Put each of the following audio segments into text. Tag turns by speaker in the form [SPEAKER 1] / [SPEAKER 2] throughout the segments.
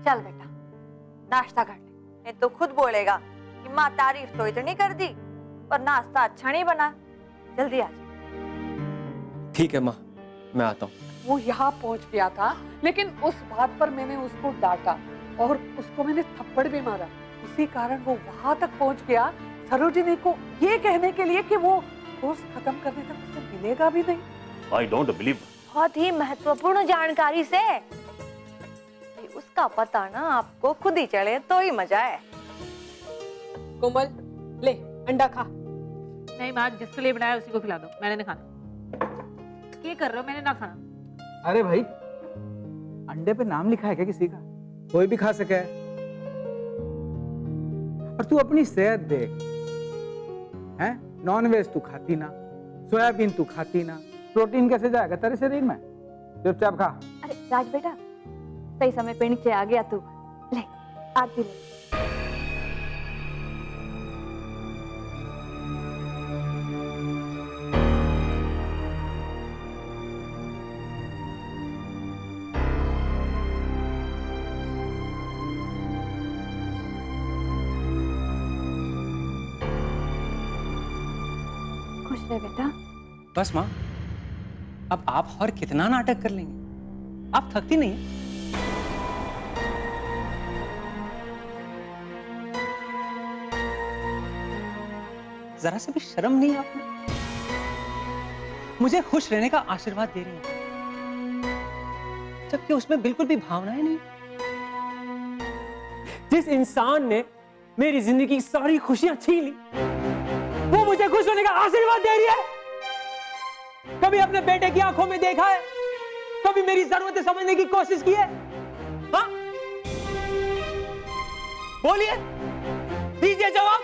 [SPEAKER 1] चल बेटा नाश्ता कर ले। ये तो खुद बोलेगा कि माँ तारीफ तो इतनी कर दी पर नाश्ता अच्छा नहीं बना। जल्दी आ जा।
[SPEAKER 2] ठीक है माँ, मैं आता हूँ।
[SPEAKER 3] वो यहाँ पहुँच गया था, लेकिन उस बात पर मैंने उसको डांटा और उसको मैंने थप्पड़ भी मारा। इसी कारण वो वहां तक पहुँच गया सरोजिनी को ये कहने के लिए कि वो कोर्स खत्म करने तक उसे मिलेगा भी नहीं।
[SPEAKER 4] I don't believe.
[SPEAKER 1] बहुत ही महत्वपूर्ण जानकारी से उसका पता ना आपको खुद ही चले तो ही मजा है।
[SPEAKER 3] कोमल ले अंडा खा।
[SPEAKER 5] नहीं माँ, जिसके लिए बनाया उसी को खिला दो, मैंने नहीं खाना। क्या कर रहे हो? मैंने ना खाना।
[SPEAKER 6] अरे भाई, अंडे पे नाम लिखा है क्या किसी का? कोई भी खा सके। और तू अपनी सेहत देख, हैं? नॉनवेज तू खाती ना, सोयाबीन तू खाती ना, प्रोटीन कैसे जाएगा तेरे शरीर में? चुपचाप खा।
[SPEAKER 1] अरे राज बेटा, सही समय पे नीचे आ गया तू। ले आरती ले। खुश रहे बेटा।
[SPEAKER 2] बस माँ, अब आप और कितना नाटक कर लेंगे? आप थकती नहीं? जरा से भी शर्म नहीं आप में? मुझे खुश रहने का आशीर्वाद दे रही हैं, जबकि उसमें बिल्कुल भी भावनाएं नहीं। जिस इंसान ने मेरी जिंदगी की सारी खुशियां छीन ली, वो मुझे खुश होने का आशीर्वाद दे रही है। कभी अपने बेटे की आंखों में देखा है? कभी मेरी जरूरतें समझने की कोशिश की है? हाँ? बोलिए, दीजिए जवाब।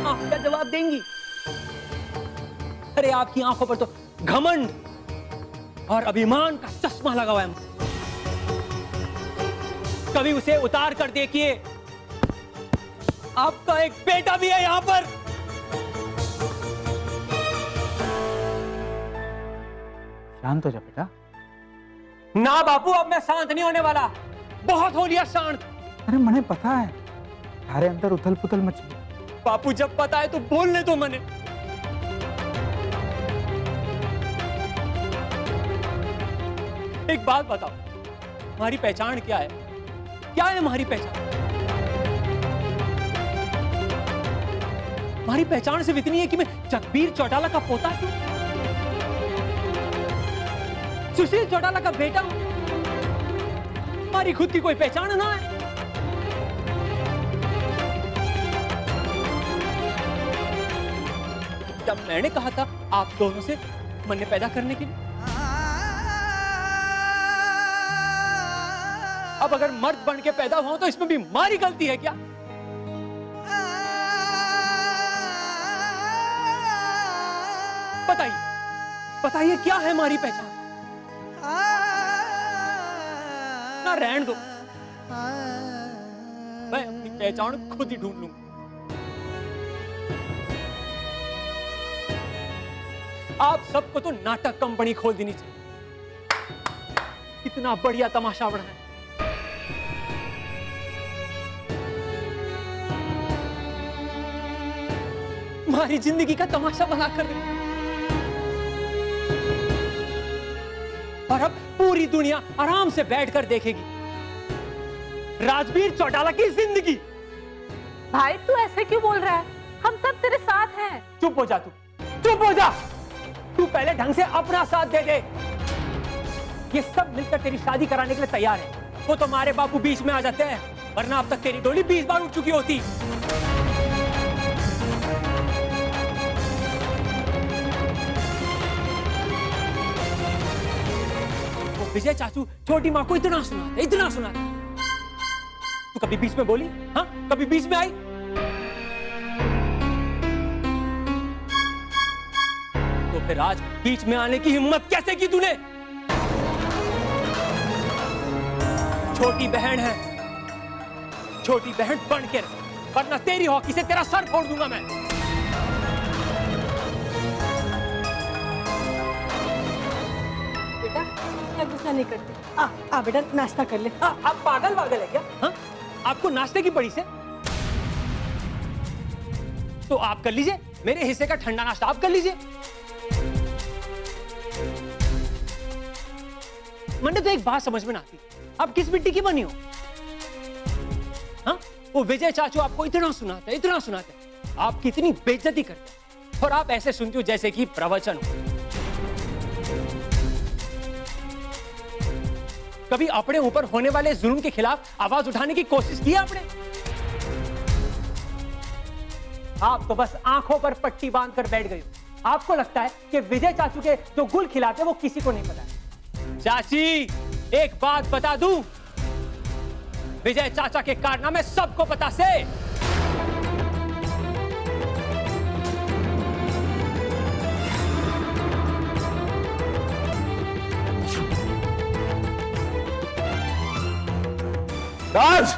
[SPEAKER 2] आप क्या जवाब देंगी? अरे आपकी आंखों पर तो घमंड और अभिमान का चश्मा लगा हुआ है। कभी उसे उतार कर देखिए, आपका एक बेटा भी है यहां पर।
[SPEAKER 6] शांत हो जा बेटा।
[SPEAKER 2] ना बापू, अब मैं शांत नहीं होने वाला। बहुत हो लिया शांत।
[SPEAKER 6] अरे मने पता है तारे अंदर उथल पुथल मची।
[SPEAKER 2] बापू जब पता है तो बोलने दो मने। एक बात बताओ, हमारी पहचान क्या है? क्या है हमारी पहचान? हमारी पहचान सिर्फ इतनी है कि मैं जगबीर चौटाला का पोता हूं, सुशील चौटाला का बेटा हूं। हमारी खुद की कोई पहचान ना है। जब मैंने कहा था आप दोनों से मन पैदा करने के लिए, अब अगर मर्द बन के पैदा हुआ तो इसमें भी हमारी गलती है क्या? बताइए, बताइए क्या है हमारी पहचान? ना रहने दो, मैं अपनी पहचान खुद ही ढूंढ लूंगा। आप सबको तो नाटक कंपनी खोल देनी चाहिए। कितना बढ़िया तमाशा बना है। हमारी जिंदगी का तमाशा बना कर रहे। और अब पूरी दुनिया आराम से बैठकर देखेगी राजबीर चौटाला की जिंदगी।
[SPEAKER 5] भाई तू ऐसे क्यों बोल रहा है? हम सब तेरे साथ हैं।
[SPEAKER 2] चुप हो जा तू, चुप हो जा। तू पहले ढंग से अपना साथ दे दे। ये सब मिलकर तेरी शादी कराने के लिए तैयार है। वो तुम्हारे बापू बीच में आ जाते हैं, वरना अब तक तेरी डोली 20 बार उठ चुकी होती। वो विजय चाचू छोटी माँ को इतना सुनाते, इतना सुनाते। तू कभी बीच में बोली? हाँ, कभी बीच में आई? तो फिर आज बीच में आने की हिम्मत कैसे की तूने? छोटी बहन है, छोटी बहन बन के रह, वरना तेरी हॉकी से तेरा सर फोड़ दूंगा मैं।
[SPEAKER 4] नाश्ता नहीं करते। आ बेटा नाश्ता कर ले।
[SPEAKER 2] आप पागल वागल है क्या? हाँ? आपको नाश्ते की पड़ी से? तो आप कर लीजिए, मेरे हिस्से का ठंडा नाश्ता आप कर लीजिए। मैंने तो एक बात समझ में ना आती, आप किस मिट्टी की बनी हो? हाँ? वो विजय चाचू आपको इतना सुनाते हैं, आप कितनी बेइज्जती करते हैं, और आप ऐसे सुनती हो जैसे कि प्रवचन हो। कभी अपने ऊपर होने वाले जुल्म के खिलाफ आवाज उठाने की कोशिश की आपने? आप तो बस आंखों पर पट्टी बांधकर बैठ गए हो। आपको लगता है कि विजय चाचू के जो गुल खिलाते वो किसी को नहीं पता है। चाची, एक बात बता दूं, विजय चाचा के कारनामे सबको पता से।
[SPEAKER 7] राज,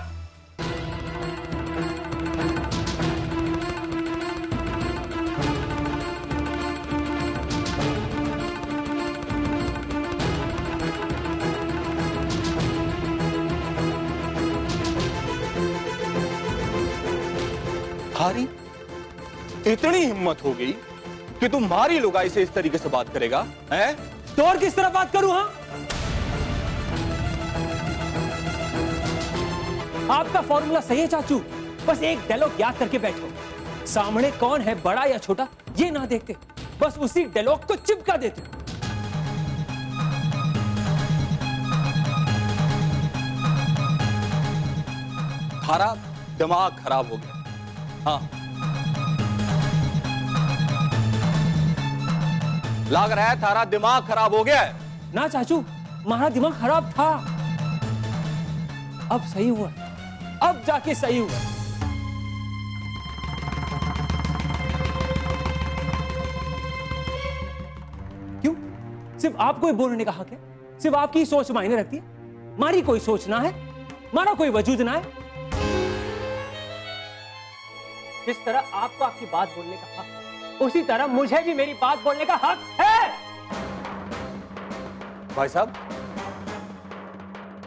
[SPEAKER 7] थारी इतनी हिम्मत हो गई कि तुम्हारी लुगाई से इस तरीके से बात करेगा, हैं?
[SPEAKER 2] तो और किस तरह बात करूं? हाँ, आपका फॉर्मूला सही है चाचू, बस एक डायलॉग याद करके बैठो। सामने कौन है, बड़ा या छोटा, ये ना देखते, बस उसी डायलॉग को चिपका देते।
[SPEAKER 7] थारा दिमाग खराब हो गया। हाँ, लग रहा है थारा दिमाग खराब हो गया है।
[SPEAKER 2] ना चाचू, हमारा दिमाग खराब था, अब सही हुआ, अब जाके सही हुआ। क्यों? सिर्फ आपको ही बोलने का हक है? सिर्फ आपकी सोच मायने रखती है? हमारी कोई सोच ना है, हमारा कोई वजूद ना है? जिस तरह आपको आपकी बात बोलने का हक, उसी तरह मुझे भी मेरी बात बोलने का हक है।
[SPEAKER 7] भाई साहब,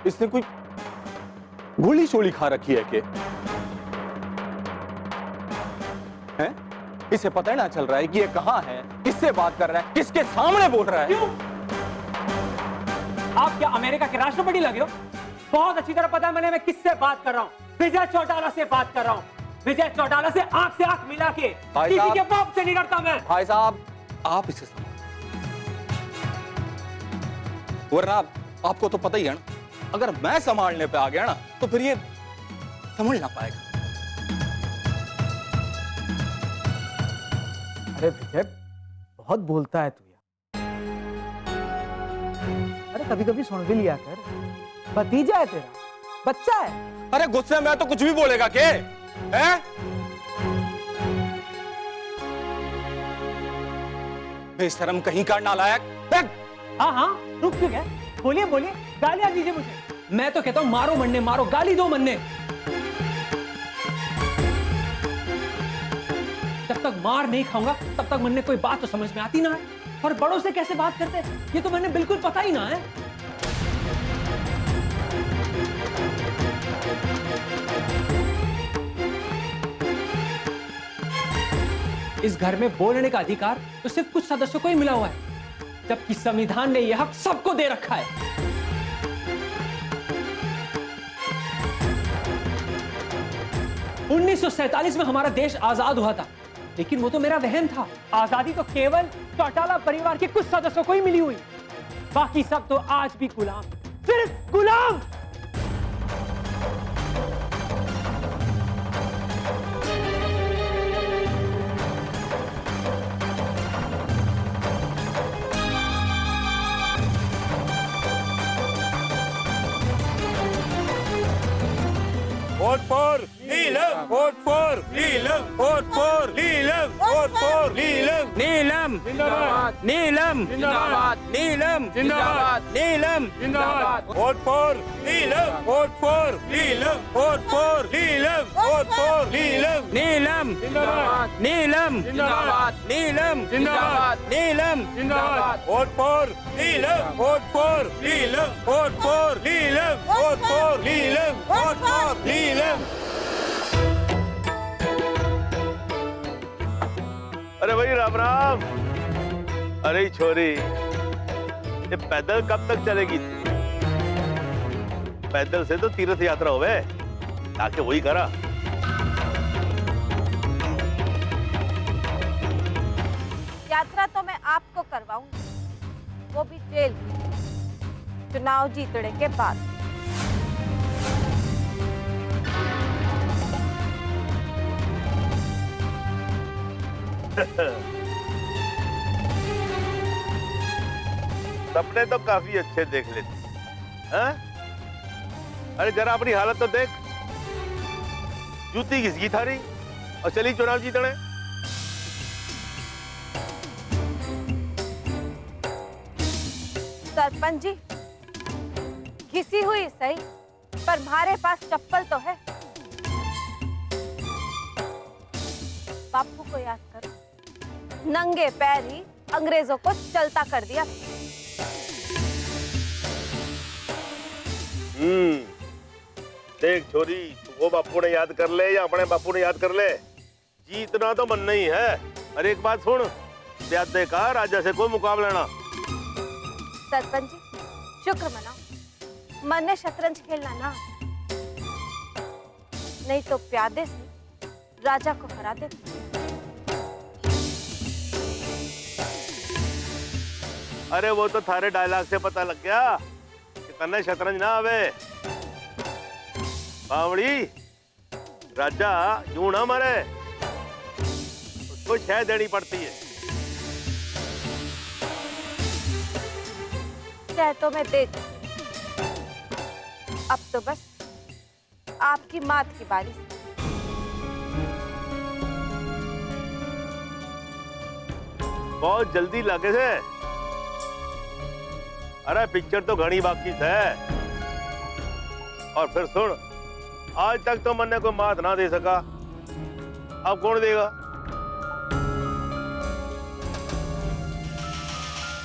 [SPEAKER 7] इसने कोई गोली शोली खा रखी है क्या? हैं? इसे पता ही ना चल रहा है कि ये कहां है, किससे बात कर रहा है, किसके सामने बोल रहा है।
[SPEAKER 2] क्यों? आप क्या अमेरिका के राष्ट्रपति लगे हो? बहुत अच्छी तरह पता है मैं किससे बात कर रहा हूं। विजय चौटाला से बात कर रहा हूं। विजय चौटाला से आंख मिला के, किसी के बाप से नहीं डरता मैं।
[SPEAKER 7] भाई साहब, आप इसे समझ, वरना आपको तो पता ही है ना, अगर मैं संभालने पे आ गया ना तो फिर ये संभल ना पाएगा।
[SPEAKER 6] अरे विजय, बहुत बोलता है तू यार। अरे कभी कभी सुन भी लिया कर, भतीजा है तेरा, बच्चा है।
[SPEAKER 7] अरे गुस्से में तो कुछ भी बोलेगा के? हैं? बेशरम कहीं का नालायक।
[SPEAKER 2] हाँ, रुक क्यों गया? बोलिए, गालियां दीजिए मुझे। मैं तो कहता हूं मारो मरने, मारो, गाली दो मरने। जब तक मार नहीं खाऊंगा तब तक मरने कोई बात तो समझ में आती ना है। और बड़ों से कैसे बात करते हैं ये तो मैंने बिल्कुल पता ही ना है। इस घर में बोलने का अधिकार तो सिर्फ कुछ सदस्यों को ही मिला हुआ है, जबकि संविधान ने यह हक सबको दे रखा है। उन्नीस 1947 में हमारा देश आजाद हुआ था, लेकिन वो तो मेरा वहम था। आजादी तो केवल चौटाला परिवार के कुछ सदस्यों को ही मिली हुई, बाकी सब तो आज भी गुलाम, सिर्फ गुलाम।
[SPEAKER 8] Vote for Neelam, vote for for Neelam, vote for Neelam, vote for Neelam, Neelam जिंदाबाद, नीलम जिंदाबाद, नीलम जिंदाबाद, नीलम जिंदाबाद, vote for Neelam, vote for Neelam, vote for Neelam, vote for Neelam, Neelam जिंदाबाद, नीलम जिंदाबाद, नीलम जिंदाबाद, नीलम जिंदाबाद, vote for Neelam, vote for Neelam, vote for Neelam, vote for Neelam, vote for Neelam.
[SPEAKER 9] अरे भाई राम राम। अरे छोरी, ये पैदल कब तक चलेगी? पैदल से तो तीर्थ यात्रा होवे, ताकि वही करा।
[SPEAKER 1] यात्रा तो मैं आपको करवाऊंगी, वो भी जेल में, चुनाव जीतने के बाद।
[SPEAKER 9] सपने तो काफी अच्छे देख लेते हैं। अरे जरा अपनी हालत तो देख, जूती घिसगी थारी और चली चुनाव जीतने।
[SPEAKER 1] सरपंच जी, घिसी हुई सही, पर हमारे पास चप्पल तो है। बापू को याद करो, नंगे पैर ही अंग्रेजों को चलता कर दिया।
[SPEAKER 9] देख छोरी, तू वो बापू ने याद कर ले या अपने बापू ने याद कर ले, जीतना तो मन नहीं है। अरे एक बात सुन, प्यादे का राजा से कोई मुकाबला ना।
[SPEAKER 1] सरपंच जी, शुक्र मनाओ, मन ने शतरंज खेलना ना, नहीं तो प्यादे से राजा को हरा देते।
[SPEAKER 9] अरे वो तो थारे डायलॉग से पता लग गया कि तन्ने शतरंज ना आवे। बावड़ी, राजा यूं ना मरे, उसको शह देनी पड़ती है।
[SPEAKER 1] चाहे तो मैं देख, अब तो बस आपकी मात की बारी।
[SPEAKER 9] बहुत जल्दी लगे से। अरे पिक्चर तो घनी बाकी है। और फिर सुन, आज तक तो मन ने कोई मात ना दे सका, अब कौन देगा?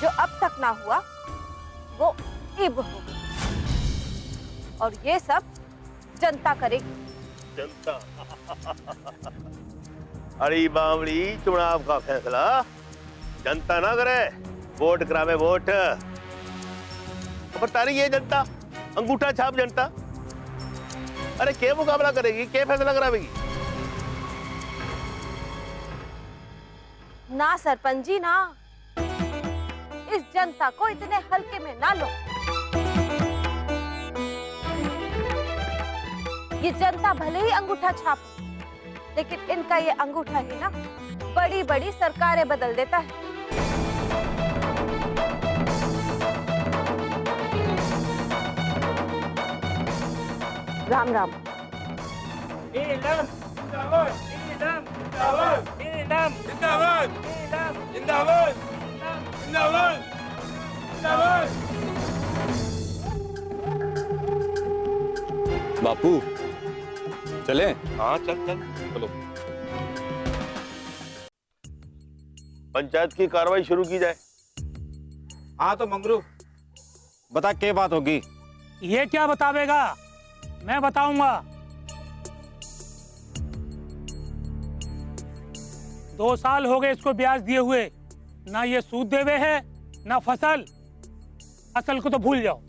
[SPEAKER 1] जो अब तक ना हुआ वो इब होगा, और ये सब जनता करेगी।
[SPEAKER 9] जनता? अरे बावड़ी, चुनाव का फैसला जनता ना करे, वोट करावे वोट। पर तारी ये जनता, अंगूठा छाप जनता। अरे क्या मुकाबला करेगी, क्या फैसला करावेगी?
[SPEAKER 1] ना सरपंच जी ना, इस जनता को इतने हल्के में ना लो। ये जनता भले ही अंगूठा छाप, लेकिन इनका ये अंगूठा ही ना बड़ी बड़ी सरकारें बदल देता है। राम राम।
[SPEAKER 8] नीलम जिंदाबाद, नीलम जिंदाबाद, नीलम जिंदाबाद, नीलम जिंदाबाद, जिंदाबाद जिंदाबाद।
[SPEAKER 7] बापू चले?
[SPEAKER 9] हाँ चल चल
[SPEAKER 7] चलो।
[SPEAKER 9] पंचायत की कार्रवाई शुरू की जाए।
[SPEAKER 10] हाँ तो मंगरू, बता क्या बात होगी?
[SPEAKER 2] ये क्या बतावेगा, मैं बताऊंगा। 2 साल हो गए इसको ब्याज दिए हुए, ना ये सूद देवे है ना फसल। असल को तो भूल जाओ।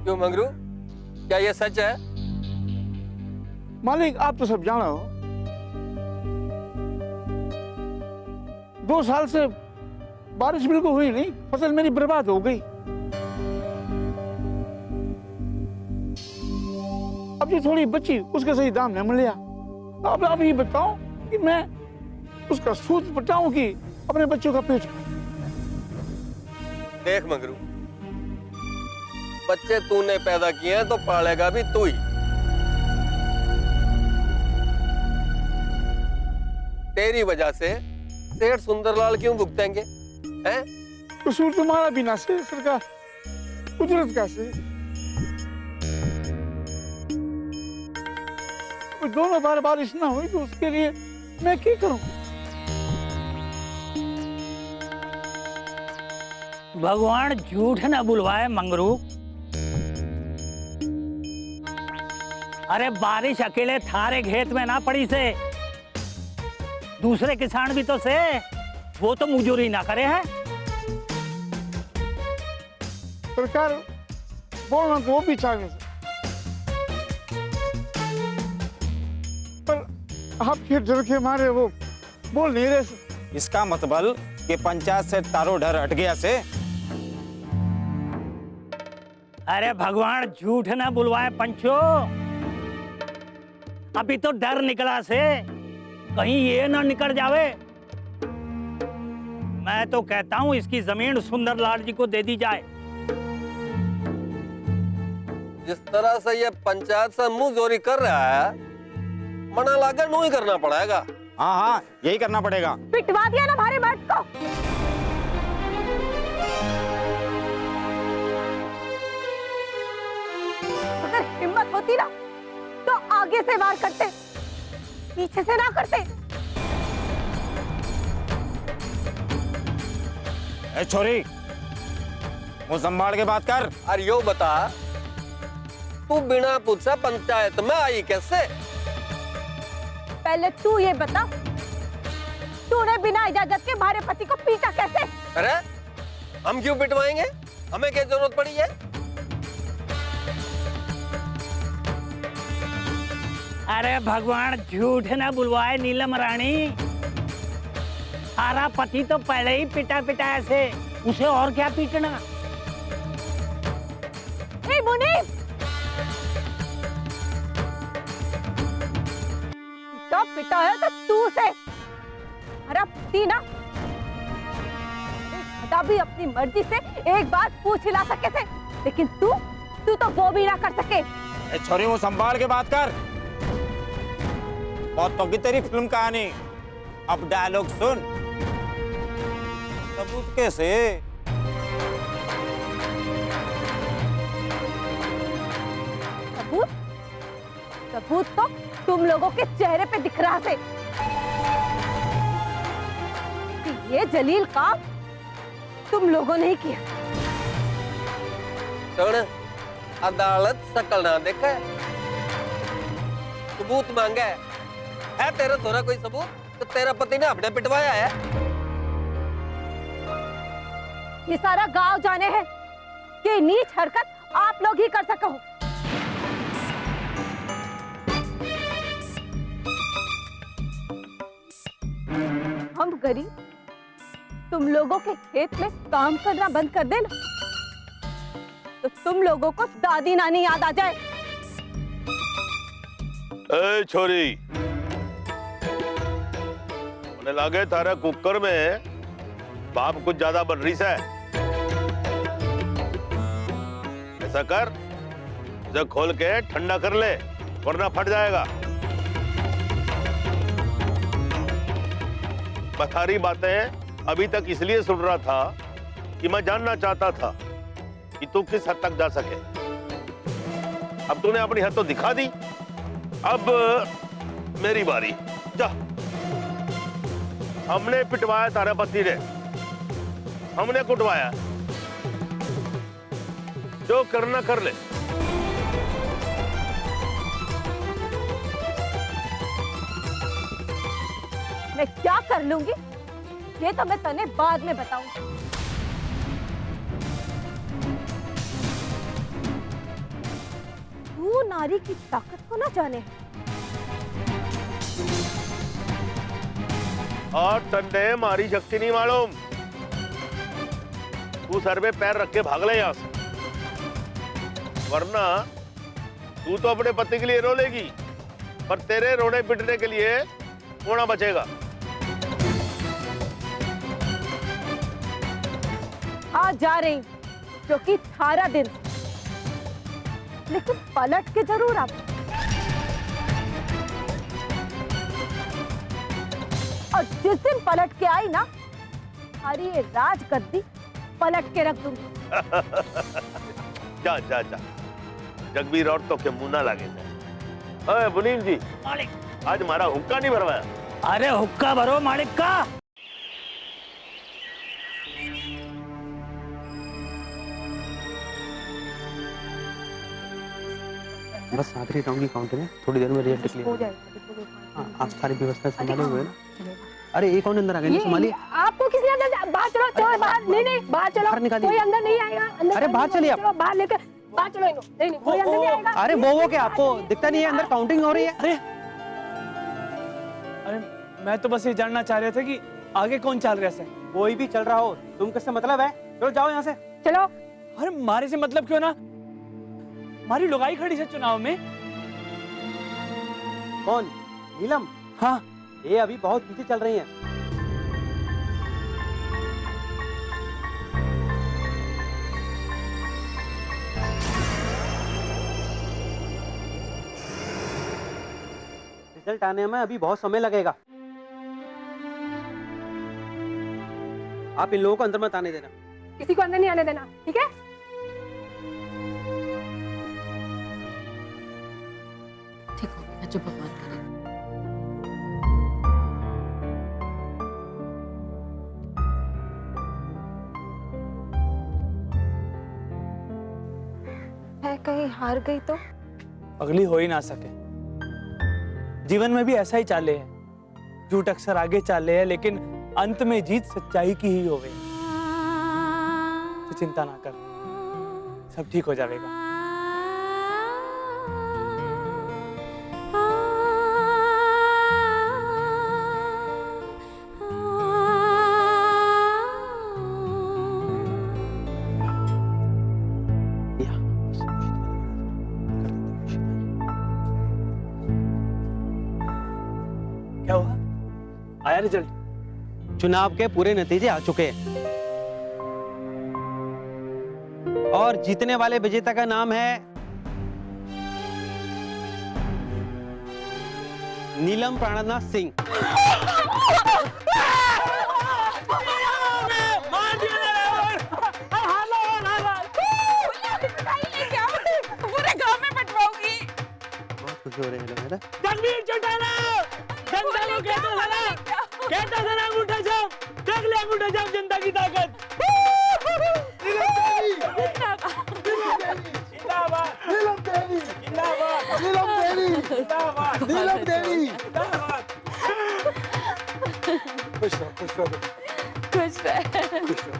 [SPEAKER 10] क्यों मंगरू, क्या ये सच है?
[SPEAKER 6] मालिक आप तो सब जानो, 2 साल से बारिश बिल्कुल हुई नहीं, फसल मेरी बर्बाद हो गई। अब जो थोड़ी बची उसका सही दाम नहीं मिल। अब आप ये बताओ कि मैं उसका सूद पटाऊं कि अपने बच्चों का पेट?
[SPEAKER 9] देख मंगरू,
[SPEAKER 11] बच्चे तूने पैदा किए हैं तो पालेगा भी तू ही। तेरी वजह से सेठ सुंदरलाल क्यों भुगतेंगे? हैं?
[SPEAKER 8] कसूर तुम्हारा भी ना से सरकार, कुदरत का से। दोनों बार बारिश ना हुई तो उसके लिए मैं क्या करूं?
[SPEAKER 12] भगवान झूठ न बुलवाए मंगरू। अरे बारिश अकेले थारे खेत में ना पड़ी से, दूसरे किसान भी तो से, वो तो मजूरी ना करे हैं।
[SPEAKER 8] सरकार बोलना तो वो भी चाहे से, पर आपके डर के मारे वो बोल नहीं रहे से।
[SPEAKER 10] इसका मतलब कि पंचायत से तारो डर हट गया से।
[SPEAKER 12] अरे भगवान झूठ न बुलवाए पंचो, अभी तो डर निकला से, कहीं ये ना निकल जावे। मैं तो कहता हूं इसकी जमीन सुंदरलाल जी को दे दी जाए।
[SPEAKER 11] जिस तरह से ये पंचायत से मुंह जोरी कर रहा है, मना लाकर नू ही करना पड़ेगा।
[SPEAKER 10] हाँ हाँ यही करना पड़ेगा।
[SPEAKER 1] पिटवा दिया ना हमारे मर्द को। अगर हिम्मत होती ना तो आगे से वार करते, पीछे से ना करते।
[SPEAKER 10] ए छोरी, वो संभाल के बात कर।
[SPEAKER 11] अरे यो बता, तू बिना पूछा पंचायत में आई कैसे?
[SPEAKER 1] पहले तू ये बता, तूने बिना इजाजत के हमारे पति को पीटा कैसे?
[SPEAKER 11] अरे हम क्यों पिटवाएंगे? हमें क्या जरूरत पड़ी है?
[SPEAKER 12] अरे भगवान झूठ न बुलवाए नीलम रानी, सारा पति तो पहले ही पिटा पिटा ऐसे, उसे और क्या पीटना।
[SPEAKER 1] ए मुनीम, तो पिटा है तो तू से, हरा पति ना खुदा भी अपनी मर्जी से एक बात पूछ हिला सके थे, लेकिन तू तो वो भी ना कर सके।
[SPEAKER 10] ए छोरी, वो संभाल के बात कर। बहुत तो की तेरी फिल्म कहानी, अब डायलॉग सुन। सबूत कैसे?
[SPEAKER 1] सबूत? सबूत तो तुम लोगों के चेहरे पे दिख रहा है कि ये जलील काम तुम लोगों ने ही किया।
[SPEAKER 11] सुन, अदालत शकल ना देखे, सबूत मांगा है तेरा थोड़ा कोई सबूत? तो तेरा पति ने अपने पिटवाया है।
[SPEAKER 1] ये सारा गांव जाने है कि नीच हरकत आप लोग ही कर सको। हम गरीब तुम लोगों के खेत में काम करना बंद कर देना तो तुम लोगों को दादी नानी याद आ जाए।
[SPEAKER 9] ए छोरी, उन्हें लागे थारा कुकर में बाप कुछ ज्यादा बन रही है। ऐसा कर, इसे खोल के ठंडा कर ले, वरना फट जाएगा। पथारी बातें अभी तक इसलिए सुन रहा था कि मैं जानना चाहता था कि तू किस हद तक जा सके। अब तूने अपनी हद तो दिखा दी, अब मेरी बारी। जा, हमने पिटवाया तारा पति ने, हमने कुटवाया, जो करना कर ले।
[SPEAKER 1] मैं क्या कर लूंगी ये तो मैं तने बाद में बताऊंगी। तू नारी की ताकत को ना जाने
[SPEAKER 9] और तन्ने मारी शक्ति नहीं मालूम। तू सर पे पैर रख के भाग ले यहां से, वरना तू तो अपने पति के लिए रो लेगी, पर तेरे रोने पिटने के लिए कौन बचेगा?
[SPEAKER 1] आज जा रही क्योंकि थारा दिन
[SPEAKER 4] लेकिन पलट के जरूर आप। और जिस दिन पलट के आई ना, अरे ये राज गद्दी पलट के रख दूंगी।
[SPEAKER 9] जा जा जा, जगबीर और तो के मुंह ना लगे थे। अरे मुनीम जी,
[SPEAKER 12] मालिक
[SPEAKER 9] आज हमारा हुक्का नहीं भरवाया।
[SPEAKER 12] अरे हुक्का भरो मालिक का।
[SPEAKER 2] बस आखिरी राउंड की काउंटर है, थोड़ी देर में रिजल्ट क्लियर हो जाएगा। हाँ, आप सारी व्यवस्था संभाले हुए ना। अरे एक और अंदर आ गए, संभालिए।
[SPEAKER 4] आपको किसी अंदर बाहर चलो, चलो बाहर। नहीं बाहर चलो, कोई अंदर नहीं आएगा।
[SPEAKER 2] अरे बाहर चलिए आप।
[SPEAKER 4] चलो बाहर लेकर बाहर चलो इनको। नहीं कोई अंदर नहीं आएगा।
[SPEAKER 2] अरे वो क्या आपको दिखता नहीं है अंदर काउंटिंग हो रही है?
[SPEAKER 13] अरे मैं तो बस ये जानना चाह रहा था कि आगे कौन चल रहा है।
[SPEAKER 2] कोई भी चल रहा हो, तुम किससे मतलब है? चलो जाओ यहाँ से।
[SPEAKER 4] चलो।
[SPEAKER 13] अरे मारे से मतलब क्यों ना, हमारी लुगाई खड़ी है चुनाव में।
[SPEAKER 2] कौन? नीलम?
[SPEAKER 13] हाँ,
[SPEAKER 2] ये अभी बहुत पीछे चल रही हैं। रिजल्ट आने में अभी बहुत समय लगेगा। आप इन लोगों को अंदर मत आने देना।
[SPEAKER 4] किसी को अंदर नहीं आने देना, ठीक है?
[SPEAKER 5] ठीक हो गया, चुप मत करें।
[SPEAKER 1] मैं कहीं हार गई तो?
[SPEAKER 13] अगली हो ही ना सके। जीवन में भी ऐसा ही चाले है, झूठ अक्सर आगे चाले है, लेकिन अंत में जीत सच्चाई की ही होवे। तो चिंता ना कर, सब ठीक हो जाएगा। क्या हुआ? आया रिजल्ट?
[SPEAKER 2] चुनाव के पूरे नतीजे आ चुके हैं और जीतने वाले विजेता का नाम है नीलम प्राणनाथ सिंह।
[SPEAKER 3] पूरे गांव में बंटवाऊंगी।
[SPEAKER 2] बहुत खुशी हो रही है मेरा।
[SPEAKER 13] जगबीर चौटाला, जनता को कहता था ना अंगूठा छाप, देख ले अंगूठा छाप जनता की ताकत।
[SPEAKER 6] खुश रहो, खुश रहो,
[SPEAKER 1] खुश रहे,
[SPEAKER 6] खुश रहो।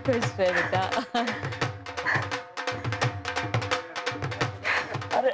[SPEAKER 1] खुश रहे बेटा।
[SPEAKER 6] अरे